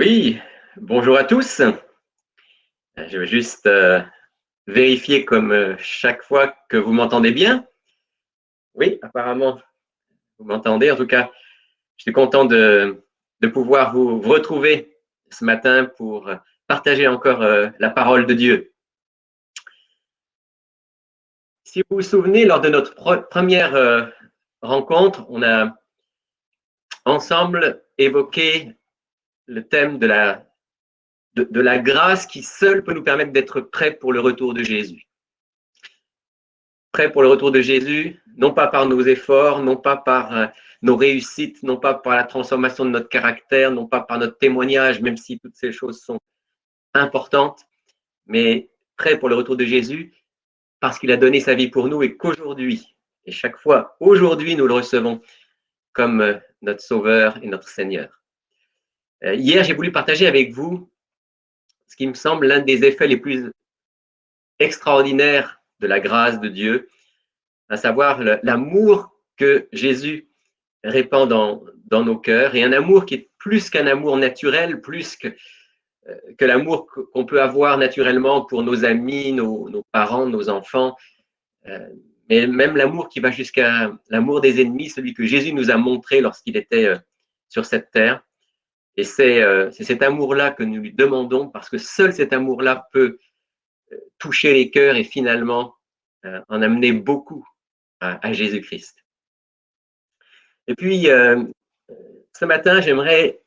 Oui, bonjour à tous. Je vais juste vérifier comme chaque fois que vous m'entendez bien. Oui, apparemment, vous m'entendez. En tout cas, je suis content de pouvoir vous retrouver ce matin pour partager encore la parole de Dieu. Si vous vous souvenez, lors de notre première rencontre, on a ensemble évoqué le thème de la grâce qui seule peut nous permettre d'être prêts pour le retour de Jésus. Prêt pour le retour de Jésus, non pas par nos efforts, non pas par nos réussites, non pas par la transformation de notre caractère, non pas par notre témoignage, même si toutes ces choses sont importantes, mais prêt pour le retour de Jésus parce qu'il a donné sa vie pour nous et qu'aujourd'hui, et chaque fois, aujourd'hui, nous le recevons comme notre Sauveur et notre Seigneur. Hier, j'ai voulu partager avec vous ce qui me semble l'un des effets les plus extraordinaires de la grâce de Dieu, à savoir l'amour que Jésus répand dans nos cœurs, et un amour qui est plus qu'un amour naturel, plus que l'amour qu'on peut avoir naturellement pour nos amis, nos parents, nos enfants, mais même l'amour qui va jusqu'à l'amour des ennemis, celui que Jésus nous a montré lorsqu'il était sur cette terre. Et c'est cet amour-là que nous lui demandons, parce que seul cet amour-là peut toucher les cœurs et finalement en amener beaucoup à Jésus-Christ. Et puis, ce matin, j'aimerais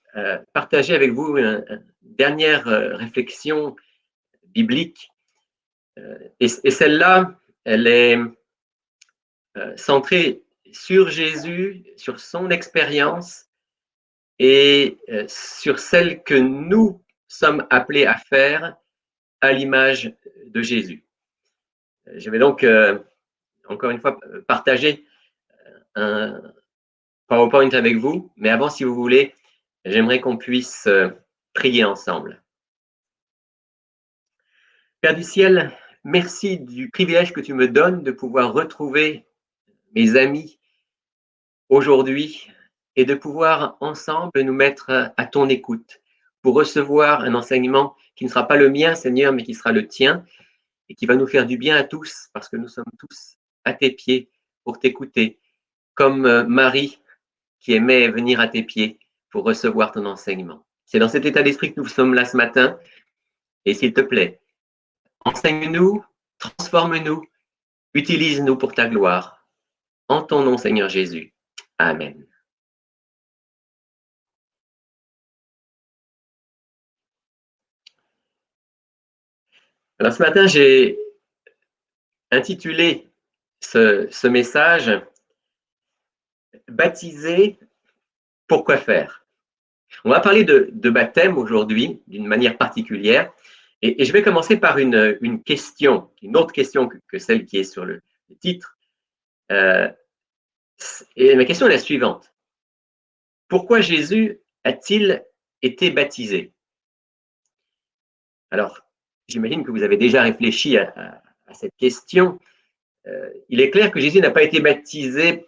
partager avec vous une dernière réflexion biblique. Et celle-là, elle est centrée sur Jésus, sur son expérience et sur celle que nous sommes appelés à faire à l'image de Jésus. Je vais donc, encore une fois, partager un PowerPoint avec vous, mais avant, si vous voulez, j'aimerais qu'on puisse prier ensemble. Père du ciel, merci du privilège que tu me donnes de pouvoir retrouver mes amis aujourd'hui et de pouvoir ensemble nous mettre à ton écoute pour recevoir un enseignement qui ne sera pas le mien, Seigneur, mais qui sera le tien et qui va nous faire du bien à tous parce que nous sommes tous à tes pieds pour t'écouter, comme Marie qui aimait venir à tes pieds pour recevoir ton enseignement. C'est dans cet état d'esprit que nous sommes là ce matin et s'il te plaît, enseigne-nous, transforme-nous, utilise-nous pour ta gloire. En ton nom, Seigneur Jésus. Amen. Alors ce matin, j'ai intitulé ce message « Baptiser, pourquoi faire ?» On va parler de baptême aujourd'hui d'une manière particulière et je vais commencer par une question, une autre question que celle qui est sur le titre. Et ma question est la suivante. Pourquoi Jésus a-t-il été baptisé? Alors, j'imagine que vous avez déjà réfléchi à cette question. Il est clair que Jésus n'a pas été baptisé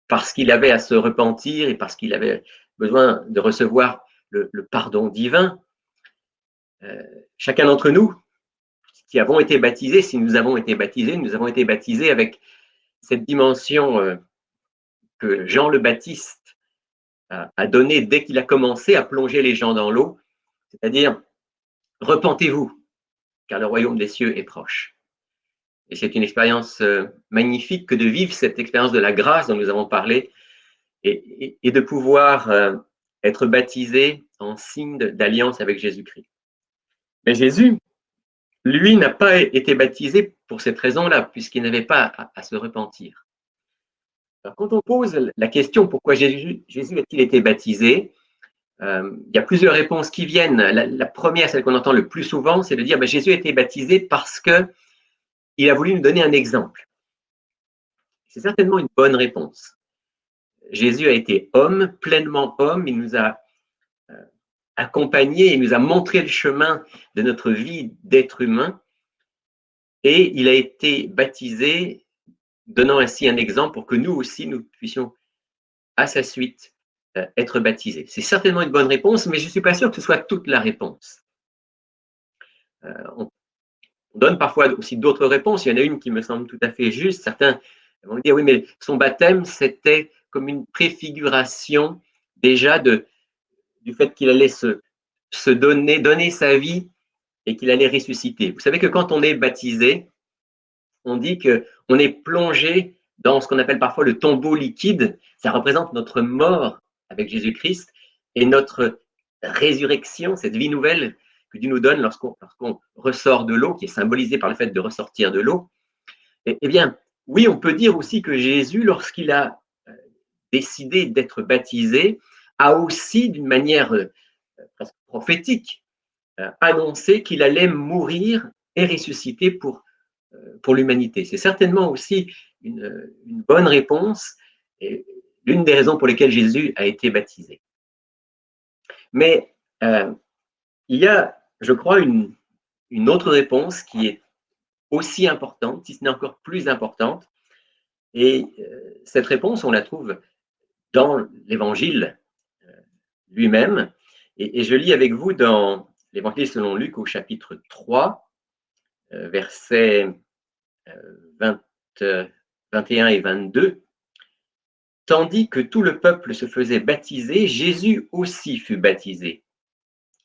parce qu'il avait à se repentir et parce qu'il avait besoin de recevoir le pardon divin. Chacun d'entre nous qui avons été baptisés, si nous avons été baptisés avec cette dimension que Jean le Baptiste a donnée dès qu'il a commencé à plonger les gens dans l'eau, c'est-à-dire repentez-vous, car le royaume des cieux est proche. Et c'est une expérience magnifique que de vivre cette expérience de la grâce dont nous avons parlé et de pouvoir être baptisé en signe d'alliance avec Jésus-Christ. Mais Jésus, lui, n'a pas été baptisé pour cette raison-là, puisqu'il n'avait pas à se repentir. Alors, quand on pose la question pourquoi Jésus a-t-il été baptisé, il y a plusieurs réponses qui viennent. La première, celle qu'on entend le plus souvent, c'est de dire Jésus a été baptisé parce qu'il a voulu nous donner un exemple. C'est certainement une bonne réponse. Jésus a été homme, pleinement homme, il nous a accompagnés, il nous a montré le chemin de notre vie d'être humain et il a été baptisé, donnant ainsi un exemple pour que nous aussi, nous puissions, à sa suite, être baptisé. C'est certainement une bonne réponse, mais je ne suis pas sûr que ce soit toute la réponse. On donne parfois aussi d'autres réponses. Il y en a une qui me semble tout à fait juste. Certains vont dire, oui, mais son baptême, c'était comme une préfiguration déjà du fait qu'il allait se donner sa vie et qu'il allait ressusciter. Vous savez que quand on est baptisé, on dit qu'on est plongé dans ce qu'on appelle parfois le tombeau liquide. Ça représente notre mort avec Jésus-Christ et notre résurrection, cette vie nouvelle que Dieu nous donne lorsqu'on ressort de l'eau, qui est symbolisée par le fait de ressortir de l'eau. Eh bien, oui, on peut dire aussi que Jésus, lorsqu'il a décidé d'être baptisé, a aussi, d'une manière presque prophétique, annoncé qu'il allait mourir et ressusciter pour l'humanité. C'est certainement aussi une bonne réponse et l'une des raisons pour lesquelles Jésus a été baptisé. Mais il y a, je crois, une autre réponse qui est aussi importante, si ce n'est encore plus importante. Et cette réponse, on la trouve dans l'Évangile lui-même. Et je lis avec vous dans l'Évangile selon Luc au chapitre 3, versets 20, 21 et 22. Tandis que tout le peuple se faisait baptiser, Jésus aussi fut baptisé.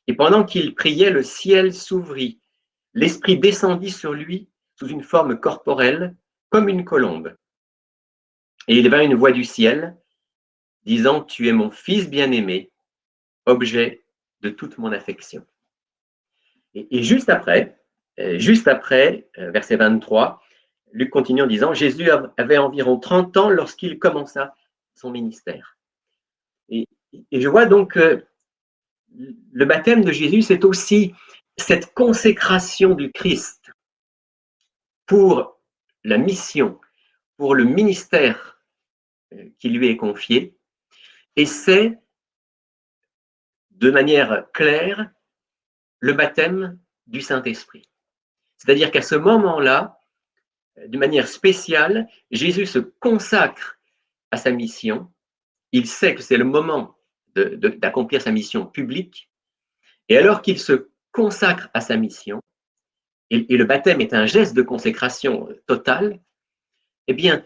Et pendant qu'il priait, le ciel s'ouvrit. L'Esprit descendit sur lui sous une forme corporelle, comme une colombe. Et il vint une voix du ciel, disant, « Tu es mon Fils bien-aimé, objet de toute mon affection. » Et juste après, verset 23, Luc continue en disant, « Jésus avait environ 30 ans lorsqu'il commença son ministère. » Et je vois donc que le baptême de Jésus, c'est aussi cette consécration du Christ pour la mission, pour le ministère qui lui est confié. Et c'est, de manière claire, le baptême du Saint-Esprit. C'est-à-dire qu'à ce moment-là, d'une manière spéciale, Jésus se consacre à sa mission. Il sait que c'est le moment d'accomplir sa mission publique. Et alors qu'il se consacre à sa mission, et le baptême est un geste de consécration totale, eh bien,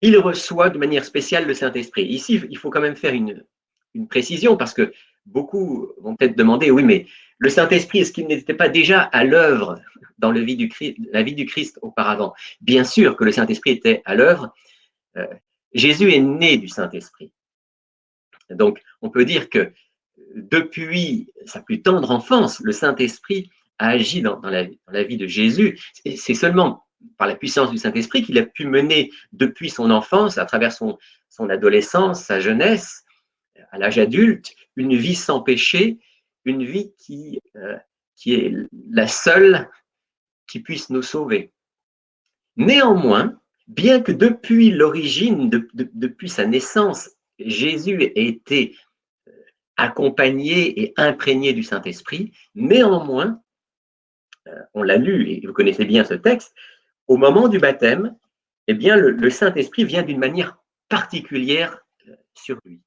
il reçoit de manière spéciale le Saint-Esprit. Ici, il faut quand même faire une précision, parce que beaucoup vont peut-être demander, oui, mais le Saint-Esprit, est-ce qu'il n'était pas déjà à l'œuvre dans la vie du Christ auparavant? Bien sûr que le Saint-Esprit était à l'œuvre. Jésus est né du Saint-Esprit. Donc, on peut dire que depuis sa plus tendre enfance, le Saint-Esprit a agi dans la vie de Jésus. C'est seulement par la puissance du Saint-Esprit qu'il a pu mener depuis son enfance, à travers son adolescence, sa jeunesse, à l'âge adulte, une vie sans péché, une vie qui est la seule qui puisse nous sauver. Néanmoins, bien que depuis l'origine, depuis sa naissance, Jésus ait été accompagné et imprégné du Saint-Esprit, néanmoins, on l'a lu et vous connaissez bien ce texte, au moment du baptême, eh bien, le Saint-Esprit vient d'une manière particulière sur lui.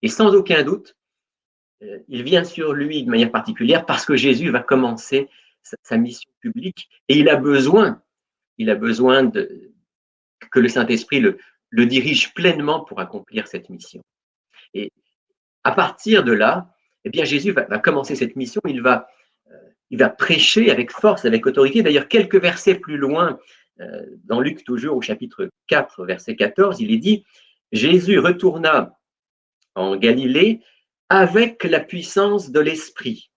Et sans aucun doute, il vient sur lui de manière particulière parce que Jésus va commencer sa mission publique et il a besoin que le Saint-Esprit le dirige pleinement pour accomplir cette mission. Et à partir de là, eh bien, Jésus va commencer cette mission, il va prêcher avec force, avec autorité. D'ailleurs, quelques versets plus loin, dans Luc toujours au chapitre 4, verset 14, il est dit, « Jésus retourna en Galilée avec la puissance de l'Esprit.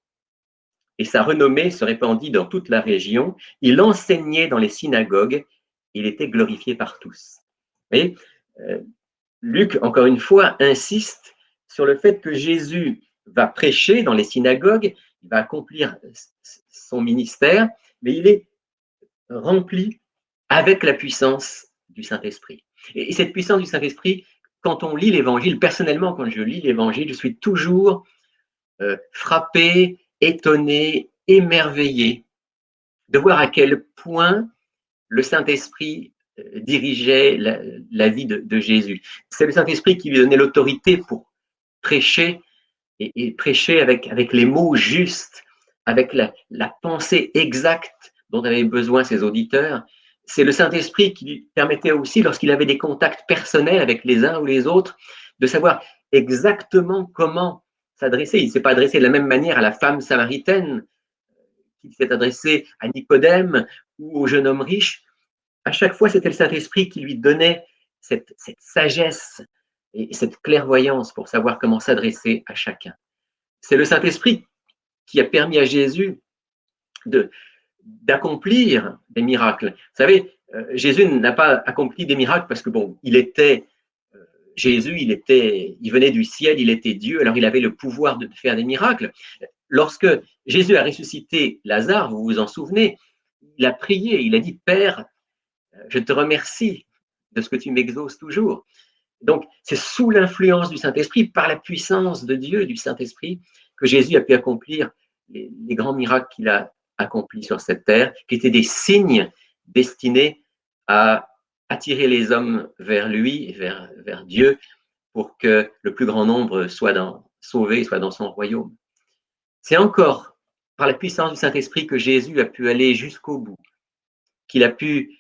Et sa renommée se répandit dans toute la région. Il enseignait dans les synagogues. Il était glorifié par tous. » Vous voyez, Luc, encore une fois, insiste sur le fait que Jésus va prêcher dans les synagogues, il va accomplir son ministère, mais il est rempli avec la puissance du Saint-Esprit. Et cette puissance du Saint-Esprit, quand on lit l'Évangile, personnellement, quand je lis l'Évangile, je suis toujours frappé, étonné, émerveillé de voir à quel point le Saint-Esprit dirigeait la vie de Jésus. C'est le Saint-Esprit qui lui donnait l'autorité pour prêcher et prêcher avec les mots justes, avec la pensée exacte dont avaient besoin ses auditeurs. C'est le Saint-Esprit qui lui permettait aussi, lorsqu'il avait des contacts personnels avec les uns ou les autres, de savoir exactement comment s'adresser. Il ne s'est pas adressé de la même manière à la femme samaritaine qu'il s'est adressé à Nicodème ou au jeune homme riche. À chaque fois, c'était le Saint-Esprit qui lui donnait cette sagesse et cette clairvoyance pour savoir comment s'adresser à chacun. C'est le Saint-Esprit qui a permis à Jésus d'accomplir des miracles. Vous savez, Jésus n'a pas accompli des miracles parce que, bon, il était Jésus, il venait du ciel, il était Dieu, alors il avait le pouvoir de faire des miracles. Lorsque Jésus a ressuscité Lazare, vous vous en souvenez, il a prié, il a dit, Père, je te remercie de ce que tu m'exauces toujours. Donc, c'est sous l'influence du Saint-Esprit, par la puissance de Dieu, du Saint-Esprit, que Jésus a pu accomplir les grands miracles qu'il a accomplis sur cette terre, qui étaient des signes destinés à attirer les hommes vers lui, vers Dieu, pour que le plus grand nombre soit sauvé, soit dans son royaume. C'est encore par la puissance du Saint-Esprit que Jésus a pu aller jusqu'au bout, qu'il a pu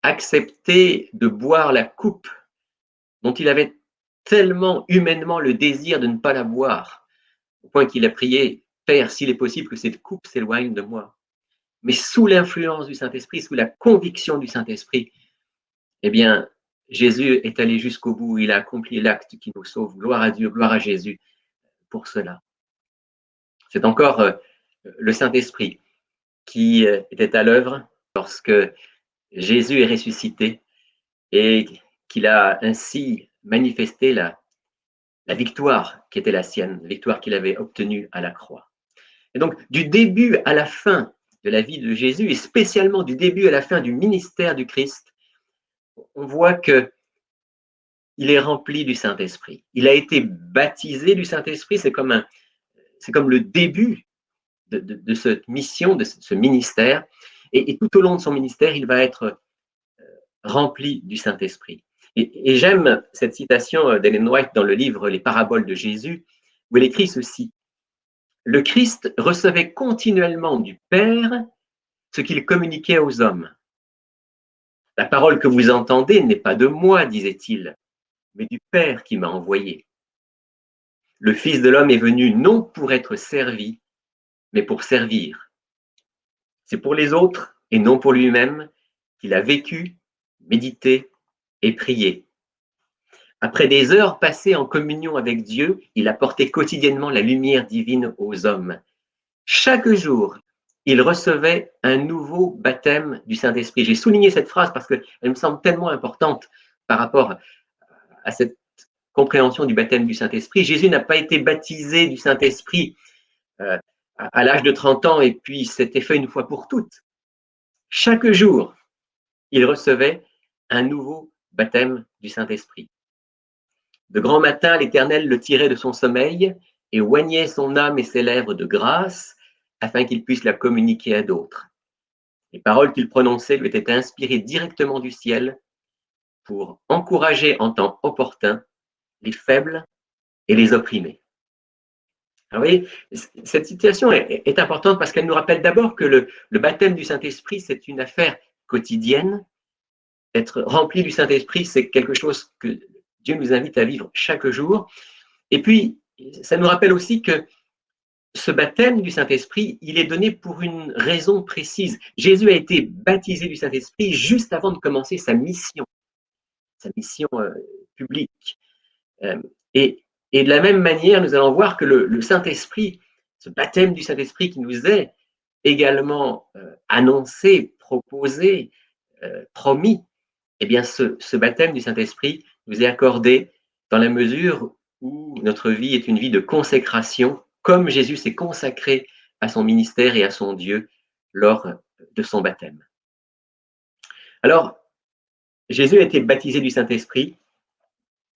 accepter de boire la coupe dont il avait tellement humainement le désir de ne pas la boire, au point qu'il a prié, Père, s'il est possible que cette coupe s'éloigne de moi. Mais sous l'influence du Saint-Esprit, sous la conviction du Saint-Esprit, eh bien, Jésus est allé jusqu'au bout, il a accompli l'acte qui nous sauve. Gloire à Dieu, gloire à Jésus pour cela. C'est encore le Saint-Esprit qui était à l'œuvre lorsque Jésus est ressuscité et qu'il a ainsi manifesté la victoire qui était la sienne, la victoire qu'il avait obtenue à la croix. Et donc, du début à la fin de la vie de Jésus, et spécialement du début à la fin du ministère du Christ, on voit qu'il est rempli du Saint-Esprit. Il a été baptisé du Saint-Esprit, c'est comme le début de cette mission, de ce ministère. Et tout au long de son ministère, il va être rempli du Saint-Esprit. Et j'aime cette citation d'Ellen White dans le livre Les paraboles de Jésus, où elle écrit ceci. Le Christ recevait continuellement du Père ce qu'il communiquait aux hommes. La parole que vous entendez n'est pas de moi, disait-il, mais du Père qui m'a envoyé. Le Fils de l'homme est venu non pour être servi, mais pour servir. C'est pour les autres et non pour lui-même qu'il a vécu, médité et prié. Après des heures passées en communion avec Dieu, il apportait quotidiennement la lumière divine aux hommes. Chaque jour, il recevait un nouveau baptême du Saint-Esprit. J'ai souligné cette phrase parce qu'elle me semble tellement importante par rapport à cette compréhension du baptême du Saint-Esprit. Jésus n'a pas été baptisé du Saint-Esprit à l'âge de 30 ans et puis c'était fait une fois pour toutes. Chaque jour, il recevait un nouveau baptême du Saint-Esprit. De grand matin, l'Éternel le tirait de son sommeil et oignait son âme et ses lèvres de grâce afin qu'il puisse la communiquer à d'autres. Les paroles qu'il prononçait lui étaient inspirées directement du ciel pour encourager en temps opportun les faibles et les opprimés. Alors, vous voyez, cette situation est importante parce qu'elle nous rappelle d'abord que le baptême du Saint-Esprit, c'est une affaire quotidienne. Être rempli du Saint-Esprit, c'est quelque chose que Dieu nous invite à vivre chaque jour. Et puis, ça nous rappelle aussi que ce baptême du Saint-Esprit, il est donné pour une raison précise. Jésus a été baptisé du Saint-Esprit juste avant de commencer sa mission publique. Et de la même manière, nous allons voir que le Saint-Esprit, ce baptême du Saint-Esprit qui nous est également annoncé, proposé, promis, eh bien, ce baptême du Saint-Esprit nous est accordé dans la mesure où notre vie est une vie de consécration, comme Jésus s'est consacré à son ministère et à son Dieu lors de son baptême. Alors, Jésus a été baptisé du Saint-Esprit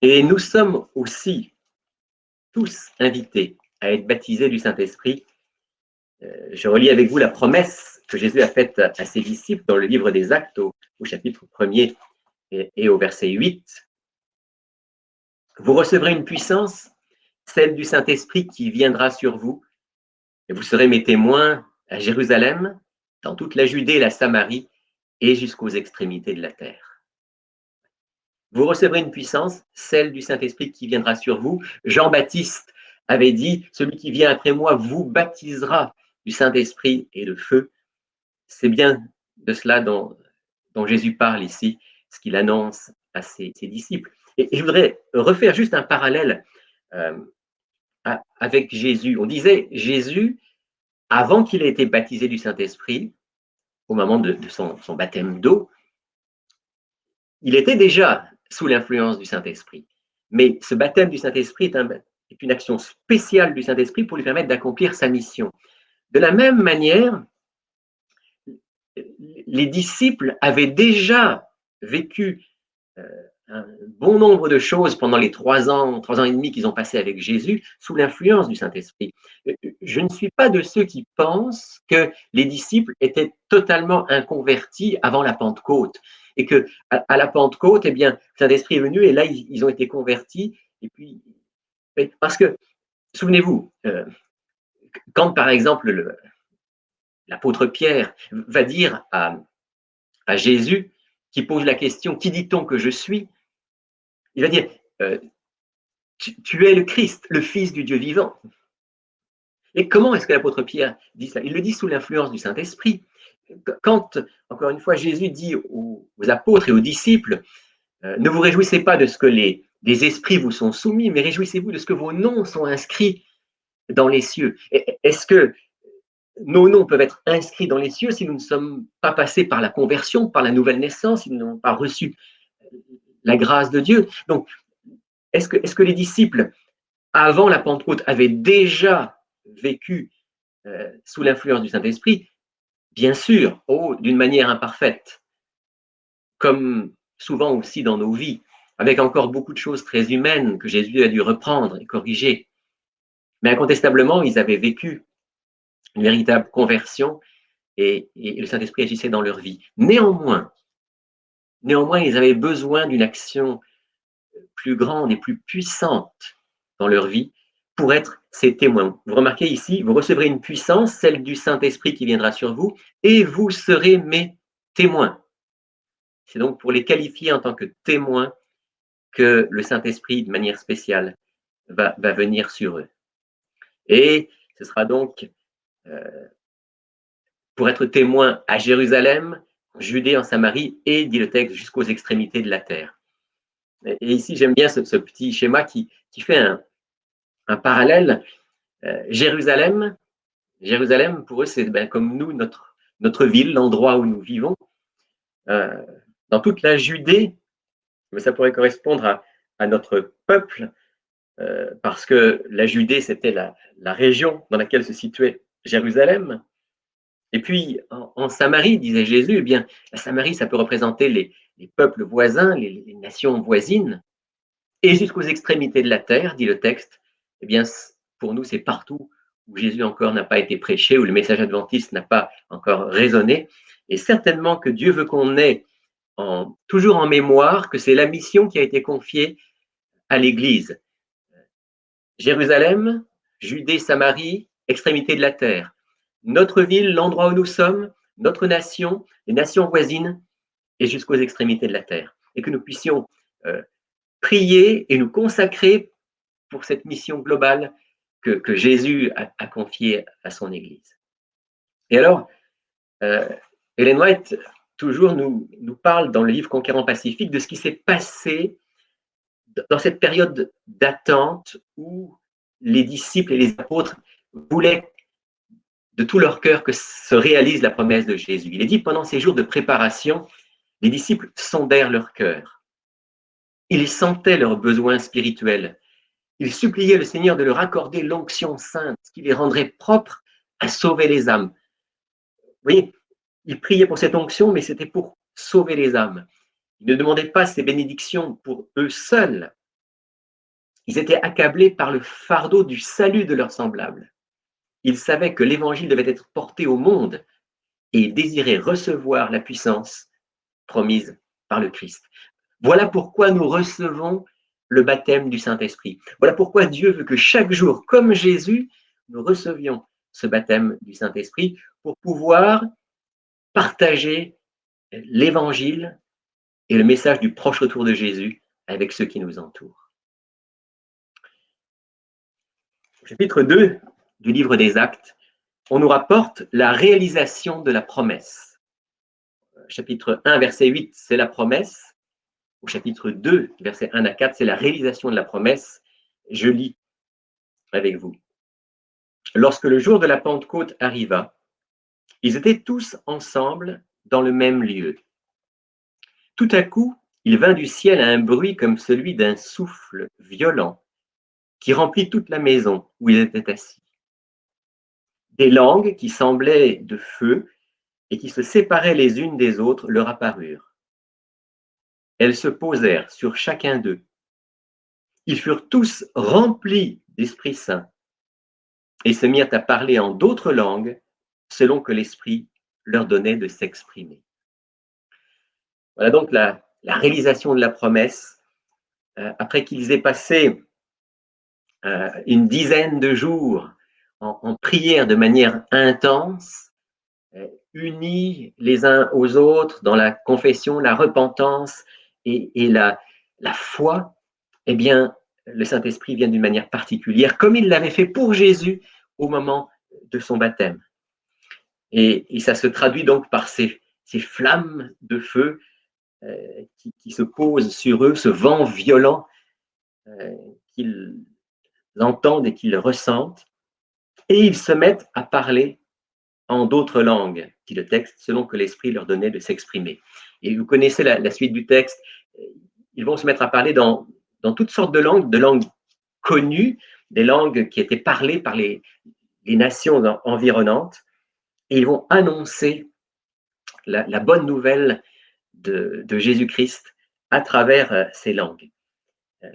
et nous sommes aussi tous invités à être baptisés du Saint-Esprit. Je relis avec vous la promesse que Jésus a faite à ses disciples dans le livre des Actes au chapitre 1er et au verset 8. Vous recevrez une puissance celle du Saint-Esprit qui viendra sur vous, et vous serez mes témoins à Jérusalem, dans toute la Judée et la Samarie, et jusqu'aux extrémités de la terre. Vous recevrez une puissance, celle du Saint-Esprit qui viendra sur vous. Jean-Baptiste avait dit, celui qui vient après moi vous baptisera du Saint-Esprit et de feu. C'est bien de cela dont Jésus parle ici, ce qu'il annonce à ses disciples. Et je voudrais refaire juste un parallèle avec Jésus. On disait, Jésus, avant qu'il ait été baptisé du Saint-Esprit, au moment de son baptême d'eau, il était déjà sous l'influence du Saint-Esprit. Mais ce baptême du Saint-Esprit est une action spéciale du Saint-Esprit pour lui permettre d'accomplir sa mission. De la même manière, les disciples avaient déjà vécu un bon nombre de choses pendant les 3 ans et demi qu'ils ont passé avec Jésus sous l'influence du Saint-Esprit. Je ne suis pas de ceux qui pensent que les disciples étaient totalement inconvertis avant la Pentecôte et que à la Pentecôte, eh bien, le Saint-Esprit est venu et là, ils ont été convertis. Et puis, parce que, souvenez-vous, quand par exemple l'apôtre Pierre va dire à Jésus, qui pose la question, qui dit-on que je suis? Il va dire, tu es le Christ, le Fils du Dieu vivant. Et comment est-ce que l'apôtre Pierre dit cela? Il le dit sous l'influence du Saint-Esprit. Quand, encore une fois, Jésus dit aux apôtres et aux disciples, ne vous réjouissez pas de ce que les esprits vous sont soumis, mais réjouissez-vous de ce que vos noms sont inscrits dans les cieux. Est-ce que nos noms peuvent être inscrits dans les cieux si nous ne sommes pas passés par la conversion, par la nouvelle naissance, si nous n'avons pas reçu la grâce de Dieu? Donc, est-ce que les disciples, avant la Pentecôte, avaient déjà vécu sous l'influence du Saint-Esprit? Bien sûr, d'une manière imparfaite, comme souvent aussi dans nos vies, avec encore beaucoup de choses très humaines que Jésus a dû reprendre et corriger. Mais incontestablement, ils avaient vécu une véritable conversion et le Saint-Esprit agissait dans leur vie. Néanmoins, ils avaient besoin d'une action plus grande et plus puissante dans leur vie pour être ses témoins. Vous remarquez ici, vous recevrez une puissance, celle du Saint-Esprit qui viendra sur vous, et vous serez mes témoins. C'est donc pour les qualifier en tant que témoins que le Saint-Esprit, de manière spéciale, va venir sur eux. Et ce sera donc pour être témoins à Jérusalem, en Judée, en Samarie, et, dit le texte, jusqu'aux extrémités de la terre. Et ici, j'aime bien ce petit schéma qui fait un parallèle. Jérusalem, pour eux, c'est comme nous, notre ville, l'endroit où nous vivons. Dans toute la Judée, mais ça pourrait correspondre à notre peuple, parce que la Judée, c'était la région dans laquelle se situait Jérusalem. Et puis, en Samarie, disait Jésus, eh bien, la Samarie, ça peut représenter les peuples voisins, les nations voisines, et jusqu'aux extrémités de la terre, dit le texte, eh bien, pour nous, c'est partout où Jésus encore n'a pas été prêché, où le message adventiste n'a pas encore résonné. Et certainement que Dieu veut qu'on ait toujours en mémoire que c'est la mission qui a été confiée à l'Église. Jérusalem, Judée, Samarie, extrémité de la terre. Notre ville, l'endroit où nous sommes, notre nation, les nations voisines, et jusqu'aux extrémités de la terre. Et que nous puissions prier et nous consacrer pour cette mission globale que Jésus a confiée à son Église. Et alors, Ellen White, toujours, nous parle dans le livre Conquérant Pacifique de ce qui s'est passé dans cette période d'attente où les disciples et les apôtres voulaient de tout leur cœur que se réalise la promesse de Jésus. Il est dit, pendant ces jours de préparation, les disciples sondèrent leur cœur. Ils sentaient leurs besoins spirituels. Ils suppliaient le Seigneur de leur accorder l'onction sainte qui les rendrait propres à sauver les âmes. Vous voyez, ils priaient pour cette onction, mais c'était pour sauver les âmes. Ils ne demandaient pas ces bénédictions pour eux seuls. Ils étaient accablés par le fardeau du salut de leurs semblables. Ils savaient que l'évangile devait être porté au monde et ils désiraient recevoir la puissance promise par le Christ. Voilà pourquoi nous recevons le baptême du Saint-Esprit. Voilà pourquoi Dieu veut que chaque jour, comme Jésus, nous recevions ce baptême du Saint-Esprit pour pouvoir partager l'évangile et le message du proche retour de Jésus avec ceux qui nous entourent. Au chapitre 2 du livre des Actes, on nous rapporte la réalisation de la promesse. Chapitre 1, verset 8, c'est la promesse. Au chapitre 2, versets 1 à 4, c'est la réalisation de la promesse. Je lis avec vous. Lorsque le jour de la Pentecôte arriva, ils étaient tous ensemble dans le même lieu. Tout à coup, il vint du ciel un bruit comme celui d'un souffle violent qui remplit toute la maison où ils étaient assis. Des langues qui semblaient de feu et qui se séparaient les unes des autres leur apparurent. Elles se posèrent sur chacun d'eux. Ils furent tous remplis d'Esprit Saint et se mirent à parler en d'autres langues selon que l'Esprit leur donnait de s'exprimer. Voilà donc la réalisation de la promesse. Après qu'ils aient passé une dizaine de jours en prière de manière intense, unis les uns aux autres dans la confession, la repentance et la foi, eh bien, le Saint-Esprit vient d'une manière particulière, comme il l'avait fait pour Jésus au moment de son baptême. Et ça se traduit donc par ces flammes de feu qui se posent sur eux, ce vent violent qu'ils entendent et qu'ils ressentent, et ils se mettent à parler en d'autres langues, dit le texte, selon que l'Esprit leur donnait de s'exprimer. Et vous connaissez la suite du texte. Ils vont se mettre à parler dans toutes sortes de langues connues, des langues qui étaient parlées par les nations environnantes, et ils vont annoncer la bonne nouvelle de Jésus-Christ à travers ces langues.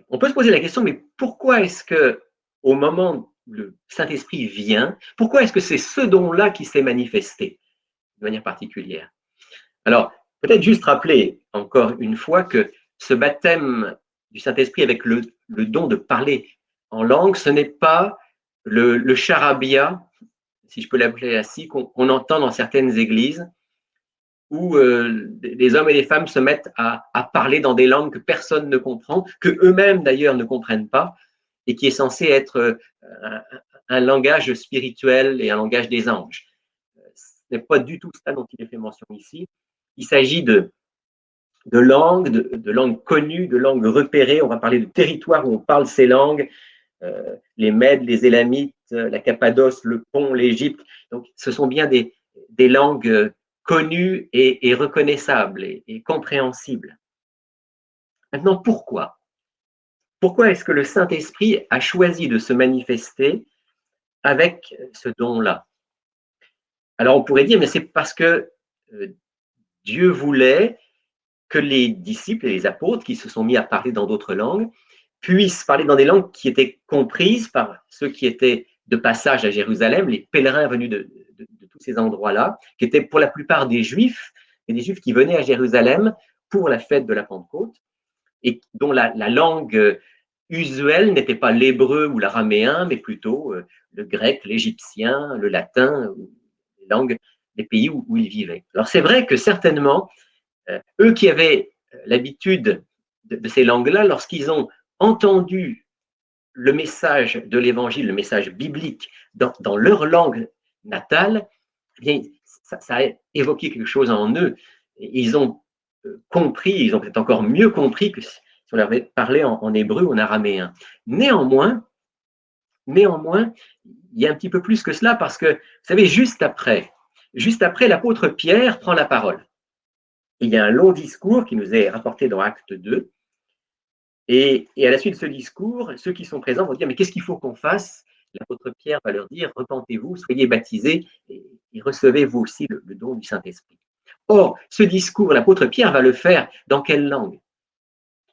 On peut se poser la question, mais pourquoi est-ce que, au moment où le Saint-Esprit vient, pourquoi est-ce que c'est ce don-là qui s'est manifesté de manière particulière? Alors, peut-être juste rappeler encore une fois que ce baptême du Saint-Esprit avec le don de parler en langue, ce n'est pas le charabia, si je peux l'appeler ainsi, qu'on entend dans certaines églises, où des hommes et des femmes se mettent à parler dans des langues que personne ne comprend, que eux-mêmes d'ailleurs ne comprennent pas, et qui est censé être un langage spirituel et un langage des anges. Ce n'est pas du tout ça dont il est fait mention ici. Il s'agit de langues, de langues connues, de langues repérées. On va parler de territoires où on parle ces langues, les Mèdes, les Élamites, la Cappadoce, le Pont, l'Égypte. Donc, ce sont bien des langues connues et reconnaissables et compréhensibles. Maintenant, pourquoi? Pourquoi est-ce que le Saint-Esprit a choisi de se manifester avec ce don-là? Alors, on pourrait dire, mais c'est parce que Dieu voulait que les disciples et les apôtres qui se sont mis à parler dans d'autres langues puissent parler dans des langues qui étaient comprises par ceux qui étaient de passage à Jérusalem, les pèlerins venus de tous ces endroits-là, qui étaient pour la plupart des Juifs, et des Juifs qui venaient à Jérusalem pour la fête de la Pentecôte, et dont la langue usuelle n'était pas l'hébreu ou l'araméen, mais plutôt le grec, l'égyptien, le latin, les langues des pays où ils vivaient. Alors c'est vrai que certainement, eux qui avaient l'habitude de ces langues-là, lorsqu'ils ont entendu le message de l'évangile, le message biblique dans leur langue natale, eh bien, ça a évoqué quelque chose en eux. Et ils ont compris, ils ont peut-être encore mieux compris que si on leur avait parlé en hébreu ou en araméen. Néanmoins, il y a un petit peu plus que cela parce que, vous savez, juste après, l'apôtre Pierre prend la parole. Il y a un long discours qui nous est rapporté dans Acte 2. Et à la suite de ce discours, ceux qui sont présents vont dire, mais qu'est-ce qu'il faut qu'on fasse? L'apôtre Pierre va leur dire, repentez-vous, soyez baptisés et recevez vous aussi le don du Saint-Esprit. Or, ce discours, l'apôtre Pierre va le faire dans quelle langue?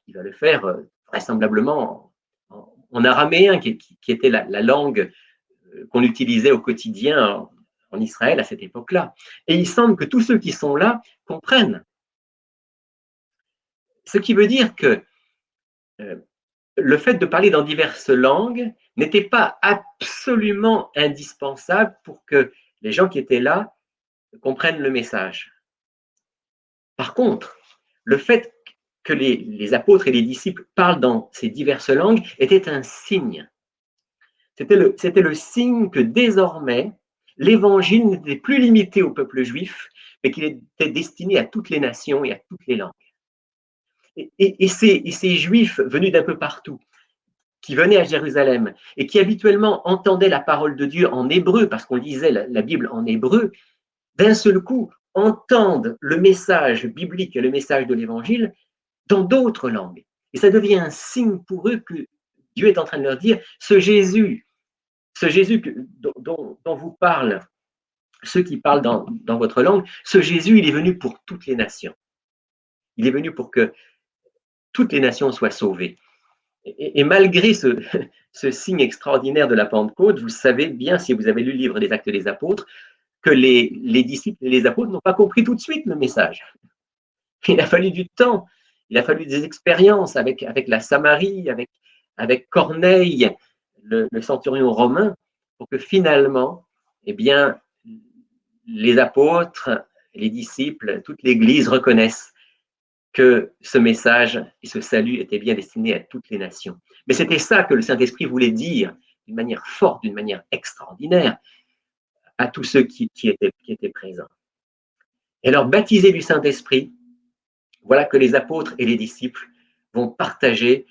Il va le faire vraisemblablement en araméen, qui était la langue qu'on utilisait au quotidien en Israël à cette époque-là. Et il semble que tous ceux qui sont là comprennent. Ce qui veut dire que le fait de parler dans diverses langues n'était pas absolument indispensable pour que les gens qui étaient là comprennent le message. Par contre, le fait que les apôtres et les disciples parlent dans ces diverses langues était un signe. C'était le signe que désormais, l'évangile n'était plus limité au peuple juif, mais qu'il était destiné à toutes les nations et à toutes les langues. Et ces juifs venus d'un peu partout, qui venaient à Jérusalem et qui habituellement entendaient la parole de Dieu en hébreu, parce qu'on lisait la Bible en hébreu, d'un seul coup entendent le message biblique et le message de l'évangile dans d'autres langues. Et ça devient un signe pour eux que Dieu est en train de leur dire, ce Jésus dont vous parlent ceux qui parlent dans votre langue, ce Jésus, il est venu pour toutes les nations. Il est venu pour que toutes les nations soient sauvées. Et malgré ce signe extraordinaire de la Pentecôte, vous savez bien, si vous avez lu le livre des Actes des Apôtres, que les disciples et les apôtres n'ont pas compris tout de suite le message. Il a fallu du temps, il a fallu des expériences avec la Samarie, avec Corneille, le centurion romain, pour que finalement, eh bien, les apôtres, les disciples, toute l'Église reconnaissent que ce message et ce salut étaient bien destinés à toutes les nations. Mais c'était ça que le Saint-Esprit voulait dire d'une manière forte, d'une manière extraordinaire à tous ceux qui étaient présents. Et alors, baptisés du Saint-Esprit, voilà que les apôtres et les disciples vont partager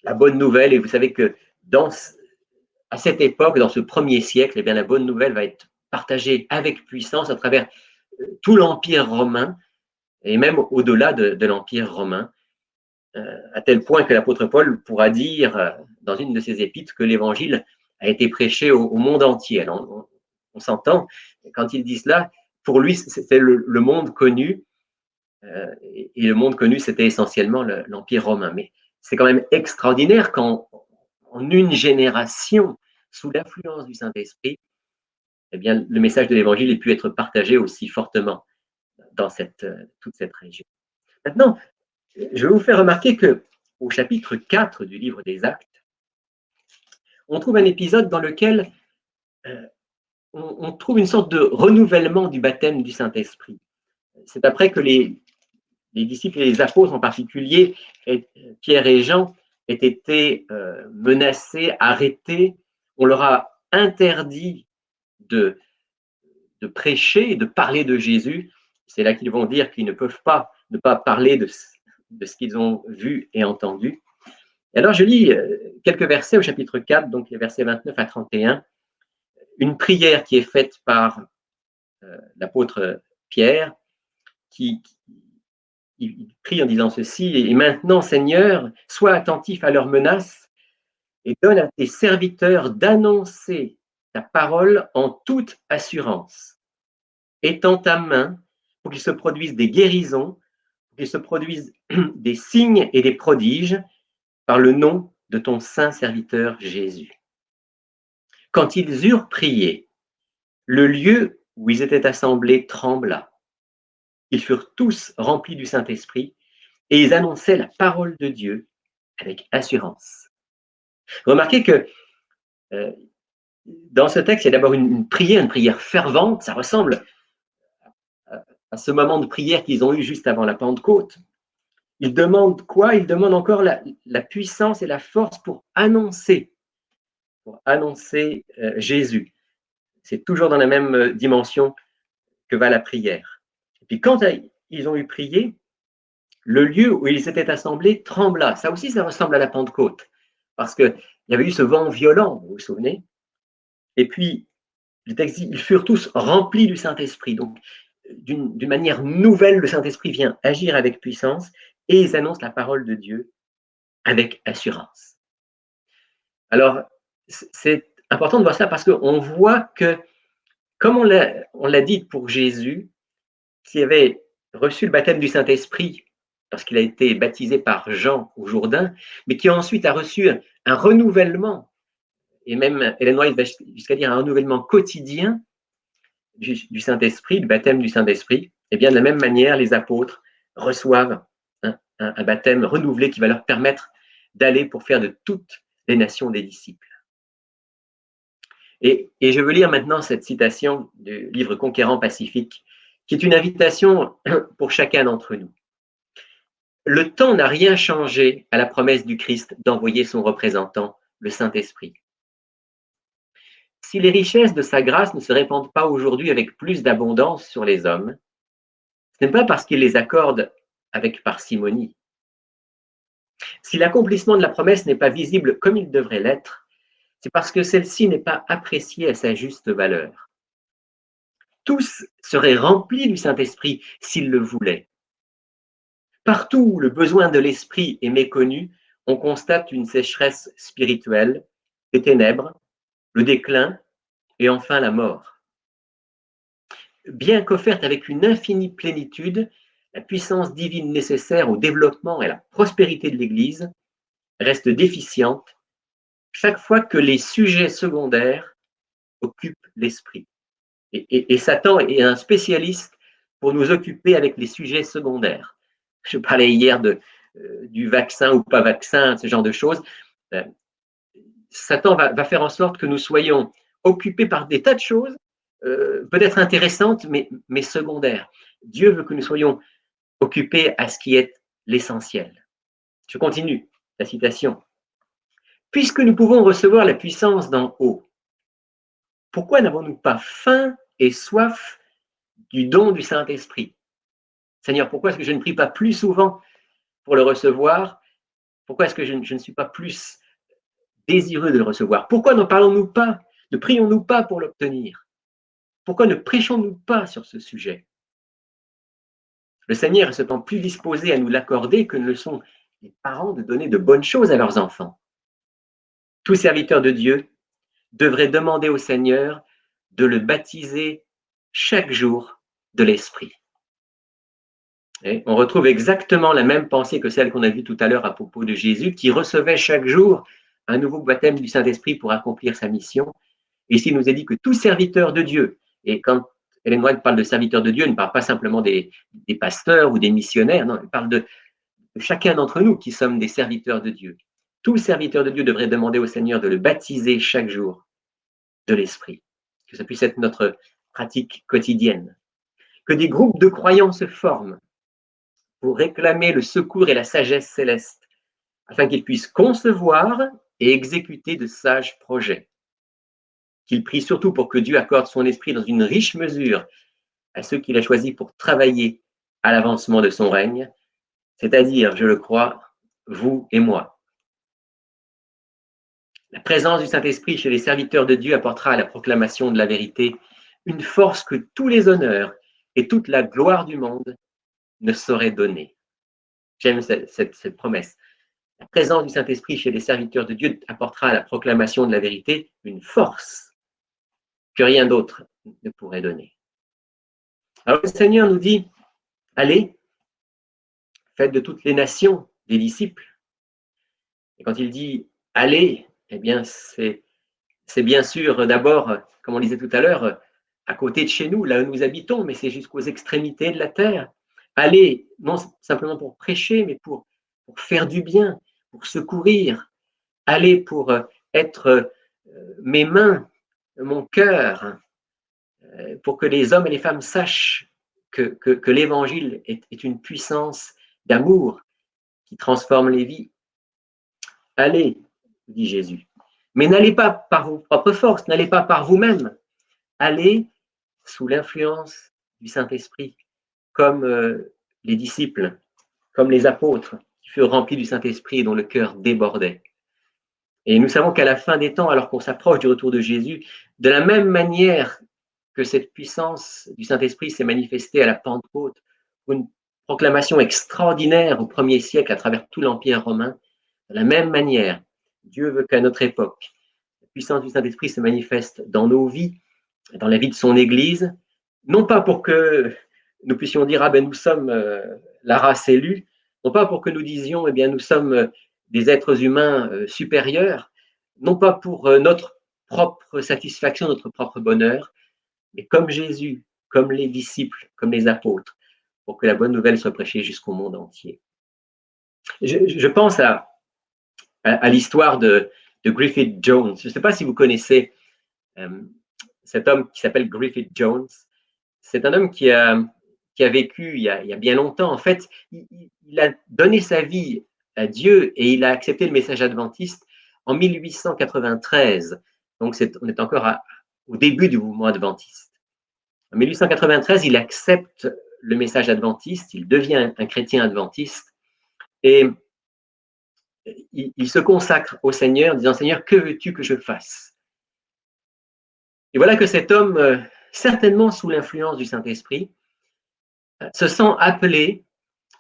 la bonne nouvelle. Et vous savez que à cette époque, dans ce premier siècle, eh bien, la bonne nouvelle va être partagée avec puissance à travers tout l'Empire romain et même au-delà de l'Empire romain, à tel point que l'apôtre Paul pourra dire dans une de ses épîtres que l'évangile a été prêché au monde entier. Alors, on s'entend, quand il dit cela, pour lui, c'était le monde connu, et le monde connu, c'était essentiellement l'Empire romain. Mais c'est quand même extraordinaire qu'en une génération, sous l'influence du Saint-Esprit, eh bien, le message de l'Évangile ait pu être partagé aussi fortement dans toute cette région. Maintenant, je vais vous faire remarquer qu'au chapitre 4 du livre des Actes, on trouve un épisode dans lequel on trouve une sorte de renouvellement du baptême du Saint-Esprit. C'est après que les disciples et les apôtres en particulier, Pierre et Jean, aient été menacés, arrêtés. On leur a interdit de prêcher, de parler de Jésus. C'est là qu'ils vont dire qu'ils ne peuvent pas ne pas parler de ce qu'ils ont vu et entendu. Et alors, je lis quelques versets au chapitre 4, donc les versets 29 à 31, une prière qui est faite par l'apôtre Pierre, qui il prie en disant ceci, et maintenant, Seigneur, sois attentif à leurs menaces et donne à tes serviteurs d'annoncer ta parole en toute assurance. Étends ta main pour qu'il se produise des guérisons, pour qu'il se produise des signes et des prodiges par le nom de ton saint serviteur Jésus. Quand ils eurent prié, le lieu où ils étaient assemblés trembla. Ils furent tous remplis du Saint-Esprit et ils annonçaient la parole de Dieu avec assurance. Remarquez que dans ce texte, il y a d'abord une prière fervente. Ça ressemble à ce moment de prière qu'ils ont eu juste avant la Pentecôte. Ils demandent quoi? Ils demandent encore la puissance et la force pour annoncer Jésus. C'est toujours dans la même dimension que va la prière. Et puis quand ils ont eu prié, le lieu où ils s'étaient assemblés trembla. Ça aussi, ça ressemble à la Pentecôte, parce qu'il y avait eu ce vent violent, vous vous souvenez? Et puis, le texte dit, ils furent tous remplis du Saint-Esprit. Donc, d'une manière nouvelle, le Saint-Esprit vient agir avec puissance et ils annoncent la parole de Dieu avec assurance. Alors, c'est important de voir ça parce qu'on voit que, comme on l'a dit pour Jésus, qui avait reçu le baptême du Saint-Esprit lorsqu'il a été baptisé par Jean au Jourdain, mais qui ensuite a reçu un renouvellement, et même Ellen White va jusqu'à dire un renouvellement quotidien du Saint-Esprit, du baptême du Saint-Esprit, et bien de la même manière, les apôtres reçoivent un baptême renouvelé qui va leur permettre d'aller pour faire de toutes les nations des disciples. Et je veux lire maintenant cette citation du livre Conquérant Pacifique, qui est une invitation pour chacun d'entre nous. Le temps n'a rien changé à la promesse du Christ d'envoyer son représentant, le Saint-Esprit. Si les richesses de sa grâce ne se répandent pas aujourd'hui avec plus d'abondance sur les hommes, ce n'est pas parce qu'il les accorde avec parcimonie. Si l'accomplissement de la promesse n'est pas visible comme il devrait l'être, c'est parce que celle-ci n'est pas appréciée à sa juste valeur. Tous seraient remplis du Saint-Esprit s'ils le voulaient. Partout où le besoin de l'Esprit est méconnu, on constate une sécheresse spirituelle, les ténèbres, le déclin et enfin la mort. Bien qu'offerte avec une infinie plénitude, la puissance divine nécessaire au développement et à la prospérité de l'Église reste déficiente chaque fois que les sujets secondaires occupent l'esprit. Et Satan est un spécialiste pour nous occuper avec les sujets secondaires. Je parlais hier du vaccin ou pas vaccin, ce genre de choses. Satan va faire en sorte que nous soyons occupés par des tas de choses, peut-être intéressantes, mais secondaires. Dieu veut que nous soyons occupés à ce qui est l'essentiel. Je continue la citation. Puisque nous pouvons recevoir la puissance d'en haut, pourquoi n'avons-nous pas faim et soif du don du Saint-Esprit? Seigneur, pourquoi est-ce que je ne prie pas plus souvent pour le recevoir? Pourquoi est-ce que je ne suis pas plus désireux de le recevoir? Pourquoi ne parlons-nous pas, ne prions-nous pas pour l'obtenir? Pourquoi ne prêchons-nous pas sur ce sujet? Le Seigneur est cependant plus disposé à nous l'accorder que ne le sont les parents de donner de bonnes choses à leurs enfants. Tout serviteur de Dieu devrait demander au Seigneur de le baptiser chaque jour de l'Esprit. Et on retrouve exactement la même pensée que celle qu'on a vue tout à l'heure à propos de Jésus, qui recevait chaque jour un nouveau baptême du Saint-Esprit pour accomplir sa mission. Et ici, il nous est dit que tout serviteur de Dieu, et quand Ellen White parle de serviteur de Dieu, elle ne parle pas simplement des pasteurs ou des missionnaires, non, elle parle de chacun d'entre nous qui sommes des serviteurs de Dieu. Tout serviteur de Dieu devrait demander au Seigneur de le baptiser chaque jour de l'Esprit, que ça puisse être notre pratique quotidienne. Que des groupes de croyants se forment pour réclamer le secours et la sagesse céleste, afin qu'ils puissent concevoir et exécuter de sages projets. Qu'il prie surtout pour que Dieu accorde son esprit dans une riche mesure à ceux qu'il a choisis pour travailler à l'avancement de son règne, c'est-à-dire, je le crois, vous et moi. La présence du Saint-Esprit chez les serviteurs de Dieu apportera à la proclamation de la vérité une force que tous les honneurs et toute la gloire du monde ne sauraient donner. J'aime cette promesse. La présence du Saint-Esprit chez les serviteurs de Dieu apportera à la proclamation de la vérité une force que rien d'autre ne pourrait donner. Alors le Seigneur nous dit, allez, faites de toutes les nations des disciples. Et quand il dit allez, eh bien c'est bien sûr d'abord, comme on disait tout à l'heure, à côté de chez nous, là où nous habitons, mais c'est jusqu'aux extrémités de la terre. Allez, non simplement pour prêcher, mais pour faire du bien, pour secourir. Allez pour être mes mains, mon cœur, pour que les hommes et les femmes sachent que l'Évangile est une puissance d'amour qui transforme les vies. Allez, dit Jésus, mais n'allez pas par vos propres forces, n'allez pas par vous-même. Allez sous l'influence du Saint-Esprit, comme les disciples, comme les apôtres qui furent remplis du Saint-Esprit et dont le cœur débordait. Et nous savons qu'à la fin des temps, alors qu'on s'approche du retour de Jésus, de la même manière que cette puissance du Saint-Esprit s'est manifestée à la Pentecôte, une proclamation extraordinaire au 1er siècle à travers tout l'Empire romain, de la même manière, Dieu veut qu'à notre époque, la puissance du Saint-Esprit se manifeste dans nos vies, dans la vie de son Église, non pas pour que nous puissions dire « Ah ben nous sommes la race élue », non pas pour que nous disions « Eh bien nous sommes des êtres humains supérieurs », non pas pour notre propre satisfaction, notre propre bonheur, mais comme Jésus, comme les disciples, comme les apôtres, pour que la bonne nouvelle soit prêchée jusqu'au monde entier. Je pense à à l'histoire de Griffith Jones. Je ne sais pas si vous connaissez cet homme qui s'appelle Griffith Jones. C'est un homme qui a vécu il y a bien longtemps. En fait, il a donné sa vie à Dieu et il a accepté le message adventiste en 1893. Donc, on est encore au début du mouvement adventiste. En 1893, il accepte le message adventiste, il devient un chrétien adventiste et il se consacre au Seigneur, disant « Seigneur, que veux-tu que je fasse ?» Et voilà que cet homme, certainement sous l'influence du Saint-Esprit, se sent appelé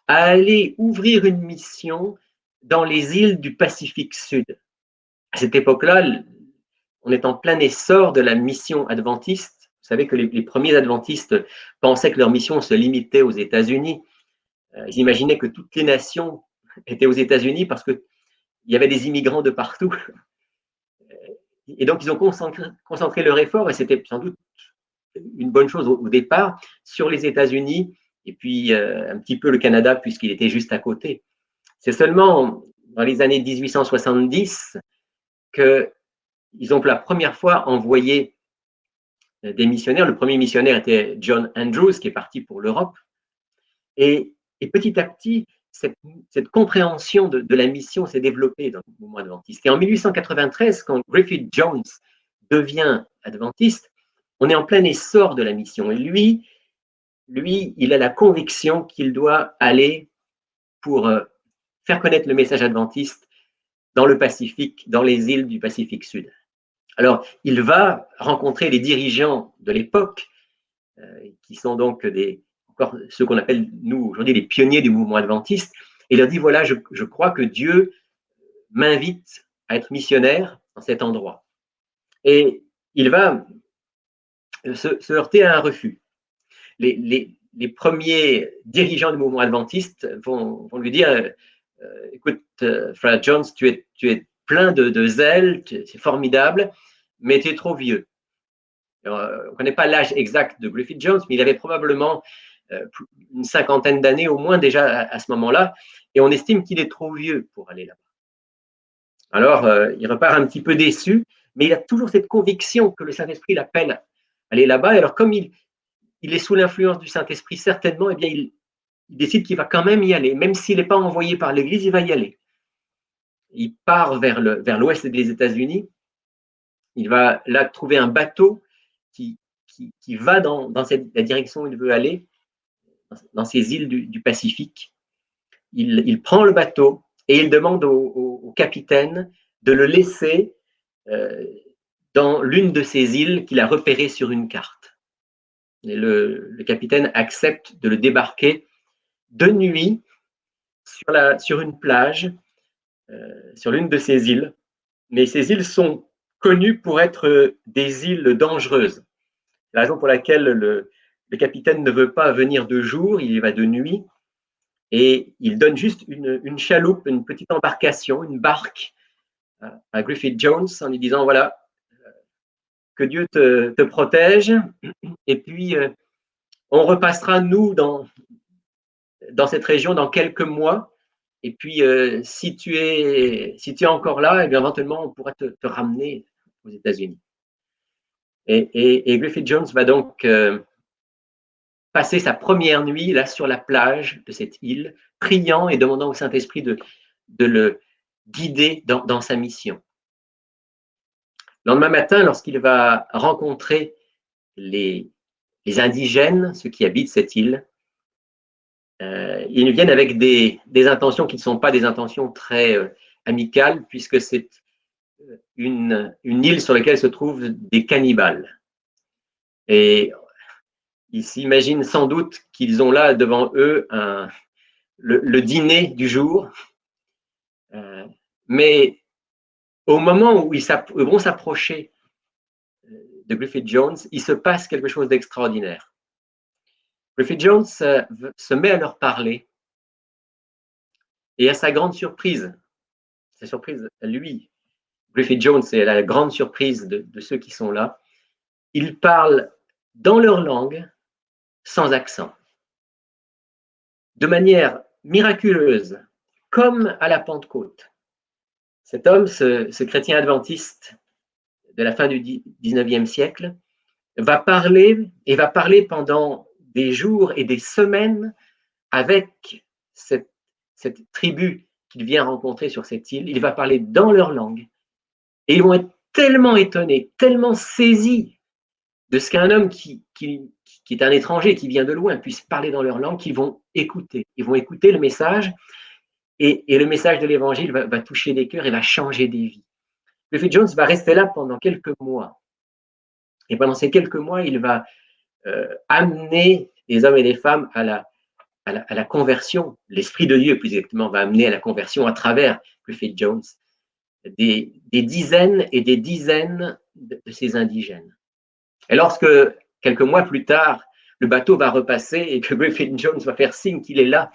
à aller ouvrir une mission dans les îles du Pacifique Sud. À cette époque-là, on est en plein essor de la mission adventiste. Vous savez que les premiers adventistes pensaient que leur mission se limitait aux États-Unis. Ils imaginaient que toutes les nations étaient aux États-Unis parce qu'il y avait des immigrants de partout. Et donc, ils ont concentré leur effort, et c'était sans doute une bonne chose au départ, sur les États-Unis et puis un petit peu le Canada, puisqu'il était juste à côté. C'est seulement dans les années 1870 qu'ils ont pour la première fois envoyé des missionnaires. Le premier missionnaire était John Andrews, qui est parti pour l'Europe. Et petit à petit, cette compréhension de la mission s'est développée dans le mouvement adventiste. Et en 1893, quand Griffith Jones devient adventiste, on est en plein essor de la mission. Et lui, il a la conviction qu'il doit aller pour faire connaître le message adventiste dans le Pacifique, dans les îles du Pacifique Sud. Alors, il va rencontrer les dirigeants de l'époque, qui sont donc encore ceux qu'on appelle, nous, aujourd'hui, les pionniers du mouvement adventiste, et il leur dit, voilà, je crois que Dieu m'invite à être missionnaire dans cet endroit. Et il va se heurter à un refus. Les premiers dirigeants du mouvement adventiste vont lui dire, écoute, Frère Jones, tu es plein de zèle, c'est formidable, mais tu es trop vieux. Alors, on ne connaît pas l'âge exact de Griffith Jones, mais il avait probablement une cinquantaine d'années au moins déjà à ce moment-là, et on estime qu'il est trop vieux pour aller là-bas. Alors, il repart un petit peu déçu, mais il a toujours cette conviction que le Saint-Esprit l'appelle à aller là-bas. Alors, comme il est sous l'influence du Saint-Esprit, certainement, eh bien, il décide qu'il va quand même y aller. Même s'il n'est pas envoyé par l'Église, il va y aller. Il part vers l'ouest des États-Unis. Il va là trouver un bateau qui va dans la direction où il veut aller, dans ces îles du Pacifique. Il prend le bateau et il demande au capitaine de le laisser dans l'une de ces îles qu'il a repérées sur une carte. Et le capitaine accepte de le débarquer de nuit sur une plage, sur l'une de ces îles. Mais ces îles sont connues pour être des îles dangereuses. La raison pour laquelle le capitaine ne veut pas venir de jour, il y va de nuit, et il donne juste une chaloupe, une petite embarcation, une barque à Griffith Jones en lui disant, voilà, que Dieu te protège, et puis on repassera, nous, dans cette région dans quelques mois, et puis si tu es encore là, et bien, éventuellement, on pourra te ramener aux États-Unis. Et Griffith Jones va donc passer sa première nuit là sur la plage de cette île, priant et demandant au Saint-Esprit de le guider dans sa mission. Le lendemain matin, lorsqu'il va rencontrer les indigènes, ceux qui habitent cette île, ils viennent avec des intentions qui ne sont pas des intentions très amicales, puisque c'est une île sur laquelle se trouvent des cannibales. Et ils s'imaginent sans doute qu'ils ont là devant eux le dîner du jour. Mais au moment où ils vont s'approcher de Griffith Jones, il se passe quelque chose d'extraordinaire. Griffith Jones se met à leur parler, et à sa grande surprise, lui, Griffith Jones, c'est la grande surprise de ceux qui sont là, ils parlent dans leur langue, sans accent, de manière miraculeuse, comme à la Pentecôte. Cet homme, ce chrétien adventiste de la fin du 19e siècle, va parler pendant des jours et des semaines avec cette tribu qu'il vient rencontrer sur cette île. Il va parler dans leur langue. Et ils vont être tellement étonnés, tellement saisis de ce qu'un homme qui est un étranger, qui vient de loin, puisse parler dans leur langue, qu'ils vont écouter. Ils vont écouter le message, et le message de l'évangile va toucher des cœurs et va changer des vies. Griffith Jones va rester là pendant quelques mois. Et pendant ces quelques mois, il va amener les hommes et les femmes à la conversion. L'Esprit de Dieu, plus exactement, va amener à la conversion à travers Griffith Jones des dizaines et des dizaines de ces indigènes. Et lorsque, quelques mois plus tard, le bateau va repasser et que Griffith Jones va faire signe qu'il est là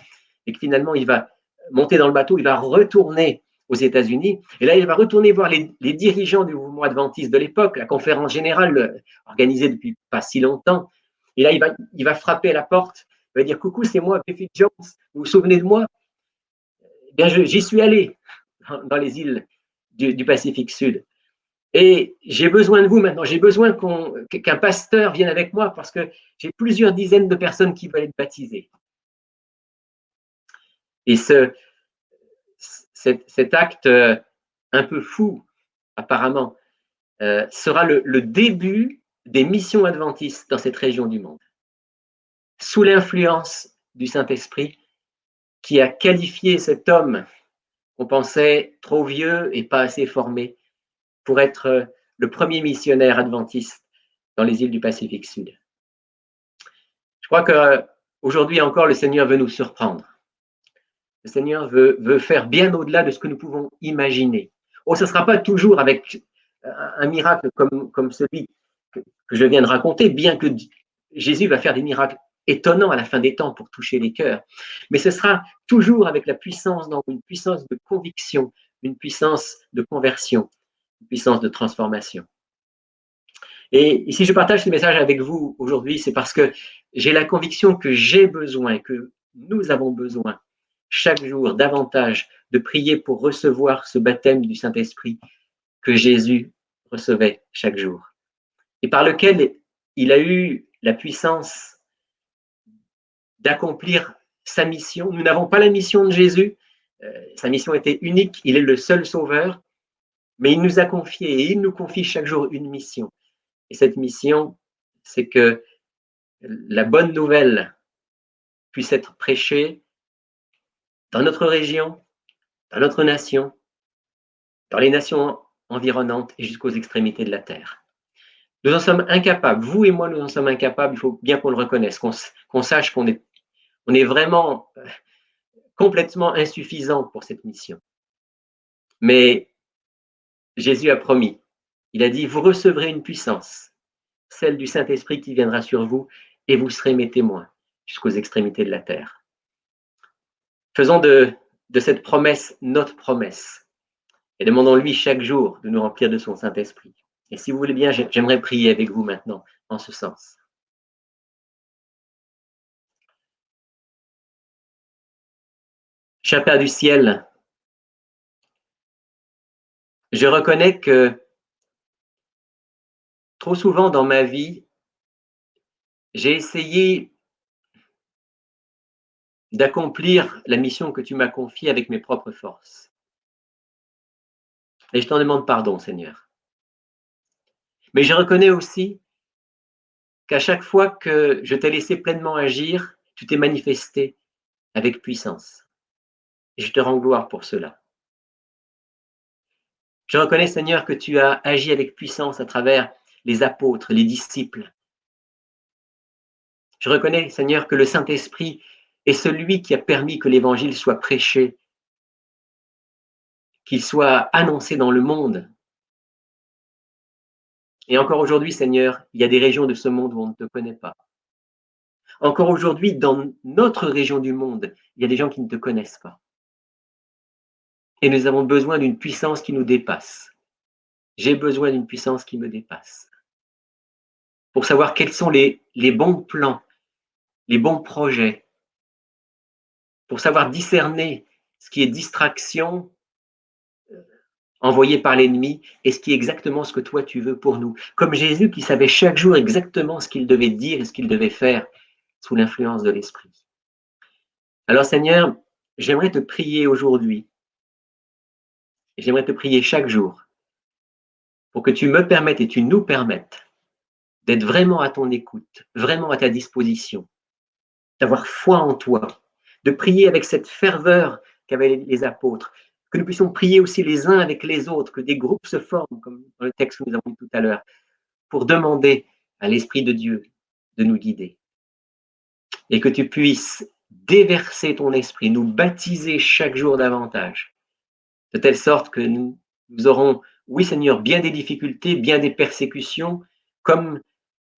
et que finalement il va monter dans le bateau, il va retourner aux États-Unis. Et là, il va retourner voir les dirigeants du mouvement adventiste de l'époque, la conférence générale organisée depuis pas si longtemps. Et là, il va frapper à la porte, il va dire « Coucou, c'est moi, Griffith Jones, vous vous souvenez de moi ?» Eh bien, j'y suis allé dans les îles du Pacifique Sud. Et j'ai besoin de vous maintenant, j'ai besoin qu'un pasteur vienne avec moi parce que j'ai plusieurs dizaines de personnes qui veulent être baptisées. Et cet acte un peu fou, apparemment, sera le début des missions adventistes dans cette région du monde. Sous l'influence du Saint-Esprit qui a qualifié cet homme qu'on pensait trop vieux et pas assez formé pour être le premier missionnaire adventiste dans les îles du Pacifique Sud. Je crois qu'aujourd'hui encore, le Seigneur veut nous surprendre. Le Seigneur veut faire bien au-delà de ce que nous pouvons imaginer. Oh, ce ne sera pas toujours avec un miracle comme celui que je viens de raconter, bien que Jésus va faire des miracles étonnants à la fin des temps pour toucher les cœurs. Mais ce sera toujours avec la puissance, une puissance de conviction, une puissance de conversion, une puissance de transformation. Et si je partage ce message avec vous aujourd'hui, c'est parce que j'ai la conviction que j'ai besoin, que nous avons besoin, chaque jour, davantage de prier pour recevoir ce baptême du Saint-Esprit que Jésus recevait chaque jour et par lequel il a eu la puissance d'accomplir sa mission. Nous n'avons pas la mission de Jésus, sa mission était unique, il est le seul sauveur, mais il nous a confié et il nous confie chaque jour une mission. Et cette mission, c'est que la bonne nouvelle puisse être prêchée dans notre région, dans notre nation, dans les nations environnantes et jusqu'aux extrémités de la terre. Nous en sommes incapables, vous et moi, nous en sommes incapables, il faut bien qu'on le reconnaisse, qu'on sache qu'on est vraiment complètement insuffisant pour cette mission. Mais Jésus a promis, il a dit, vous recevrez une puissance, celle du Saint-Esprit qui viendra sur vous, et vous serez mes témoins jusqu'aux extrémités de la terre. Faisons de cette promesse notre promesse et demandons-lui chaque jour de nous remplir de son Saint-Esprit. Et si vous voulez bien, j'aimerais prier avec vous maintenant en ce sens. Cher Père du ciel, je reconnais que trop souvent dans ma vie, j'ai essayé d'accomplir la mission que tu m'as confiée avec mes propres forces. Et je t'en demande pardon, Seigneur. Mais je reconnais aussi qu'à chaque fois que je t'ai laissé pleinement agir, tu t'es manifesté avec puissance. Et je te rends gloire pour cela. Je reconnais, Seigneur, que tu as agi avec puissance à travers les apôtres, les disciples. Je reconnais, Seigneur, que le Saint-Esprit est celui qui a permis que l'Évangile soit prêché, qu'il soit annoncé dans le monde. Et encore aujourd'hui, Seigneur, il y a des régions de ce monde où on ne te connaît pas. Encore aujourd'hui, dans notre région du monde, il y a des gens qui ne te connaissent pas. Et nous avons besoin d'une puissance qui nous dépasse. J'ai besoin d'une puissance qui me dépasse. Pour savoir quels sont les bons plans, les bons projets. Pour savoir discerner ce qui est distraction envoyé par l'ennemi, et ce qui est exactement ce que toi tu veux pour nous. Comme Jésus qui savait chaque jour exactement ce qu'il devait dire et ce qu'il devait faire sous l'influence de l'Esprit. Alors Seigneur, j'aimerais te prier aujourd'hui, et j'aimerais te prier chaque jour, pour que tu me permettes et tu nous permettes d'être vraiment à ton écoute, vraiment à ta disposition, d'avoir foi en toi, de prier avec cette ferveur qu'avaient les apôtres, que nous puissions prier aussi les uns avec les autres, que des groupes se forment, comme dans le texte que nous avons lu tout à l'heure, pour demander à l'Esprit de Dieu de nous guider. Et que tu puisses déverser ton esprit, nous baptiser chaque jour davantage, de telle sorte que nous aurons, oui Seigneur, bien des difficultés, bien des persécutions, comme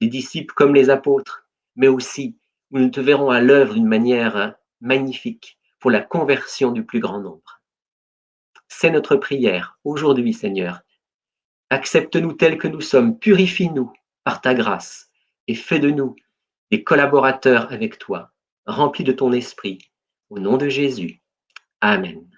les disciples, comme les apôtres, mais aussi nous te verrons à l'œuvre d'une manière magnifique pour la conversion du plus grand nombre. C'est notre prière aujourd'hui, Seigneur. Accepte-nous tels que nous sommes, purifie-nous par ta grâce et fais de nous des collaborateurs avec toi, remplis de ton esprit. Au nom de Jésus. Amen.